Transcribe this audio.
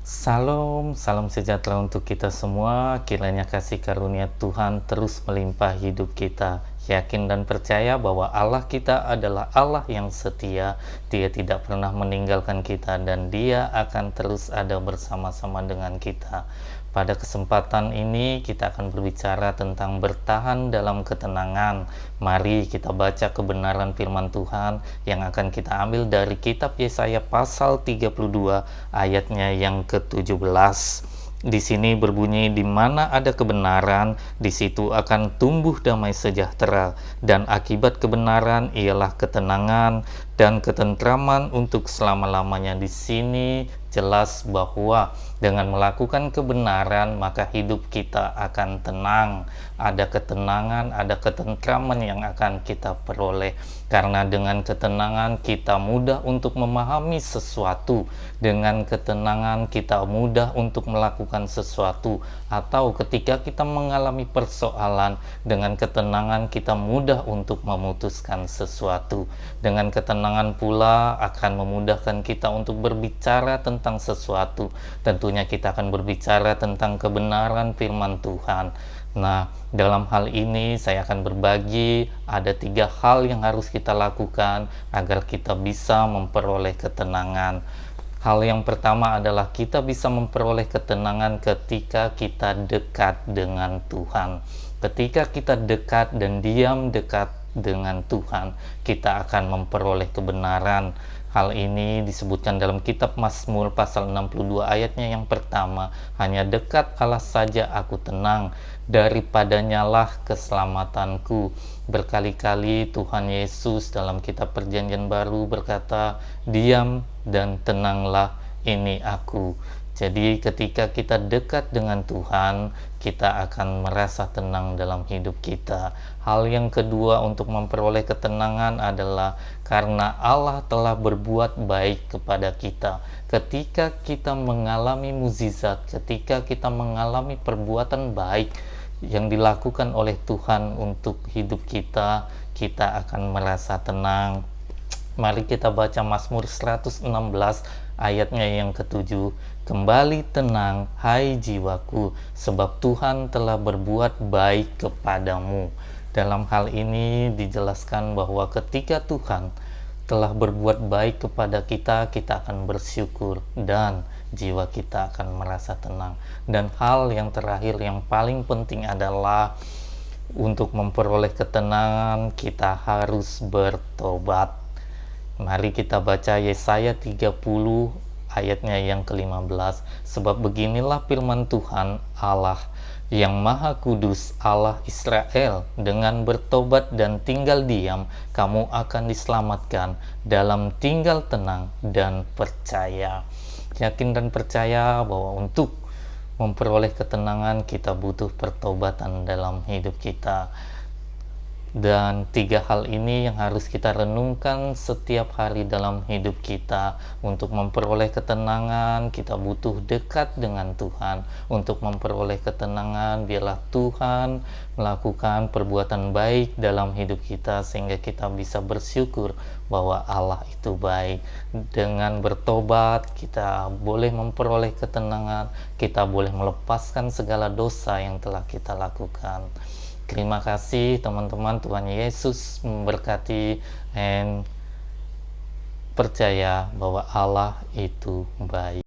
Salam, salam sejahtera untuk kita semua. Kiranya kasih karunia Tuhan terus melimpah hidup kita. Yakin dan percaya bahwa Allah kita adalah Allah yang setia. Dia tidak pernah meninggalkan kita dan Dia akan terus ada bersama-sama dengan kita. Pada kesempatan ini kita akan berbicara tentang bertahan dalam ketenangan. Mari kita baca kebenaran firman Tuhan yang akan kita ambil dari kitab Yesaya pasal 32 ayatnya yang ke-17. Di sini berbunyi, di mana ada kebenaran, di situ akan tumbuh damai sejahtera, dan akibat kebenaran ialah ketenangan dan ketentraman untuk selama-lamanya. Di sini jelas bahwa dengan melakukan kebenaran maka hidup kita akan tenang, ada ketenangan, ada ketentraman yang akan kita peroleh. Karena dengan ketenangan kita mudah untuk memahami sesuatu, dengan ketenangan kita mudah untuk melakukan sesuatu, atau ketika kita mengalami persoalan, dengan ketenangan kita mudah untuk memutuskan sesuatu. Dengan ketenangan pula akan memudahkan kita untuk berbicara tentang sesuatu. Tentunya kita akan berbicara tentang kebenaran firman Tuhan. Nah, dalam hal ini saya akan berbagi ada 3 hal yang harus kita lakukan agar kita bisa memperoleh ketenangan. Hal yang pertama adalah kita bisa memperoleh ketenangan ketika kita dekat dengan Tuhan. Ketika kita dekat dan diam dekat dengan Tuhan, kita akan memperoleh kebenaran. Hal ini disebutkan dalam kitab Mazmur pasal 62 ayatnya yang pertama, hanya dekat Allah saja aku tenang, daripadanya lah keselamatanku. Berkali-kali Tuhan Yesus dalam kitab Perjanjian Baru berkata, diam dan tenanglah, ini aku. Jadi ketika kita dekat dengan Tuhan, kita akan merasa tenang dalam hidup kita. Hal yang kedua untuk memperoleh ketenangan adalah karena Allah telah berbuat baik kepada kita. Ketika kita mengalami mukjizat, ketika kita mengalami perbuatan baik yang dilakukan oleh Tuhan untuk hidup kita, kita akan merasa tenang. Mari kita baca Mazmur 116 ayatnya yang ke-7. Kembali tenang, hai jiwaku, sebab Tuhan telah berbuat baik kepadamu. Dalam hal ini dijelaskan bahwa ketika Tuhan telah berbuat baik kepada kita, kita akan bersyukur dan jiwa kita akan merasa tenang. Dan hal yang terakhir yang paling penting adalah untuk memperoleh ketenangan kita harus bertobat. Mari kita baca Yesaya 30 ayatnya yang ke-15. Sebab beginilah firman Tuhan Allah yang Maha Kudus, Allah Israel, dengan bertobat dan tinggal diam, kamu akan diselamatkan dalam tinggal tenang dan percaya. Yakin dan percaya bahwa untuk memperoleh ketenangan kita butuh pertobatan dalam hidup kita. Dan 3 hal ini yang harus kita renungkan setiap hari dalam hidup kita. Untuk memperoleh ketenangan, kita butuh dekat dengan Tuhan. Untuk memperoleh ketenangan, biarlah Tuhan melakukan perbuatan baik dalam hidup kita, sehingga kita bisa bersyukur bahwa Allah itu baik. Dengan bertobat, kita boleh memperoleh ketenangan, kita boleh melepaskan segala dosa yang telah kita lakukan. Terima kasih teman-teman, Tuhan Yesus memberkati, dan percaya bahwa Allah itu baik.